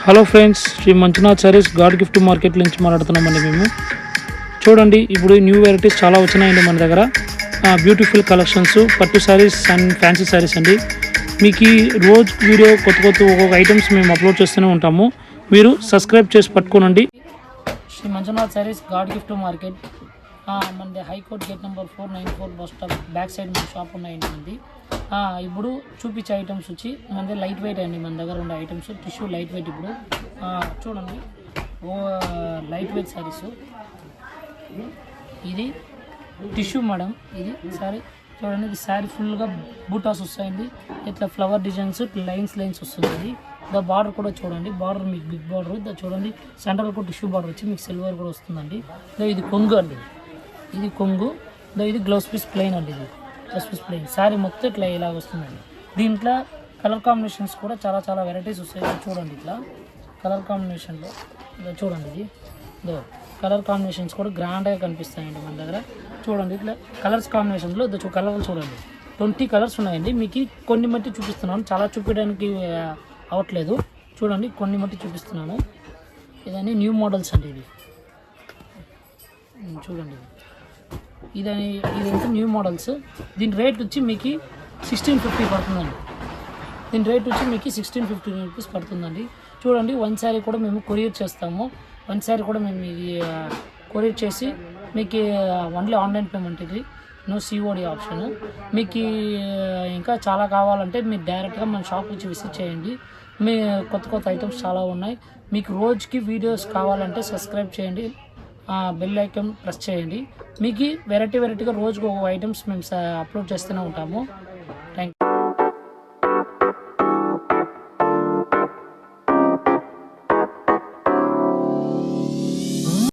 Hello friends, Shri Manjunath sarees god gift market నుంచి మాట్లాడుతున్నామండి. మేము చూడండి, ఇప్పుడు న్యూ వెరైటీస్ చాలా వచ్చినాయండి మన దగ్గర. బ్యూటిఫుల్ కలెక్షన్స్, పట్టు శారీస్ అండ్ ఫ్యాన్సీ శారీస్ అండి. మీకు ఈ రోజు వీడియో కొత్త ఒక్కొక్క ఐటమ్స్ మేము అప్లోడ్ చేస్తూనే ఉంటాము. మీరు సబ్స్క్రైబ్ చేసి పట్టుకోనండి. Shri Manjunath sarees god gift market, మనది high court gate number 494 bus stop back side మన షాప్ ఉన్నాయండి. ఇప్పుడు చూపించే ఐటమ్స్ వచ్చి మనది లైట్ వెయిట్ అండి. మన దగ్గర ఉండే ఐటమ్స్ టిష్యూ లైట్ వెయిట్. ఇప్పుడు చూడండి, లైట్ వెయిట్ శారీస్. ఇది టిష్యూ మేడం. ఇది సారీ చూడండి, ఇది శారీ ఫుల్గా బూటాస్ వస్తాయండి. ఇట్లా ఫ్లవర్ డిజైన్స్, లైన్స్ వస్తుంది. బార్డర్ కూడా చూడండి, బార్డర్ మీకు బిగ్ బార్డర్. చూడండి, సెంట్రల్ కూడా టిష్యూ బార్డర్ వచ్చి మీకు సిల్వర్ కూడా వస్తుందండి. ఇది కొంగు అండి, ఇది కొంగు. ఇది గ్లౌస్ పీస్ ప్లెయిన్ అండి. ఇది గ్లౌస్ పీస్ ప్లెయిన్ శారీ మొత్తం ఇట్లా ఇలా వస్తుందండి. దీంట్లో కలర్ కాంబినేషన్స్ కూడా చాలా వెరైటీస్ వస్తాయి. చూడండి, ఇట్లా కలర్ కాంబినేషన్లో చూడండి, ఇది కలర్ కాంబినేషన్స్ కూడా గ్రాండ్గా కనిపిస్తాయండి మన దగ్గర. చూడండి, ఇట్లా కలర్స్ కాంబినేషన్లో కలర్లు చూడండి, 20 కలర్స్ ఉన్నాయండి. మీకు కొన్ని మట్టి చూపిస్తున్నాను, చాలా చూపించడానికి అవ్వట్లేదు. చూడండి, కొన్ని మట్టి చూపిస్తున్నాను. ఇదన్నీ న్యూ మోడల్స్ అండి. ఇది చూడండి, ఇదంతా న్యూ మోడల్స్. దీని రేట్ వచ్చి మీకు 1650 పడుతుందండి. దీని రేట్ వచ్చి మీకు 1650 రూపీస్ పడుతుందండి. చూడండి, వన్ శారీ కూడా మేము కొరియర్ చేస్తాము. వన్ శారీ కూడా మేము ఇది కొరియర్ చేసి మీకు ఓన్లీ ఆన్లైన్ పేమెంట్. ఇది నో సిఓడి ఆప్షన్. మీకు ఇంకా చాలా కావాలంటే మీరు డైరెక్ట్గా మన షాప్ వచ్చి విజిట్ చేయండి. మీ కొత్త ఐటమ్స్ చాలా ఉన్నాయి. మీకు రోజుకి వీడియోస్ కావాలంటే సబ్స్క్రైబ్ చేయండి, బెల్ ఐకాన్ ప్రెస్ చేయండి. మీకు వెరైటీగా రోజుకు ఒక ఐటమ్స్ మేము అప్లోడ్ చేస్తూనే ఉంటాము. Thank you.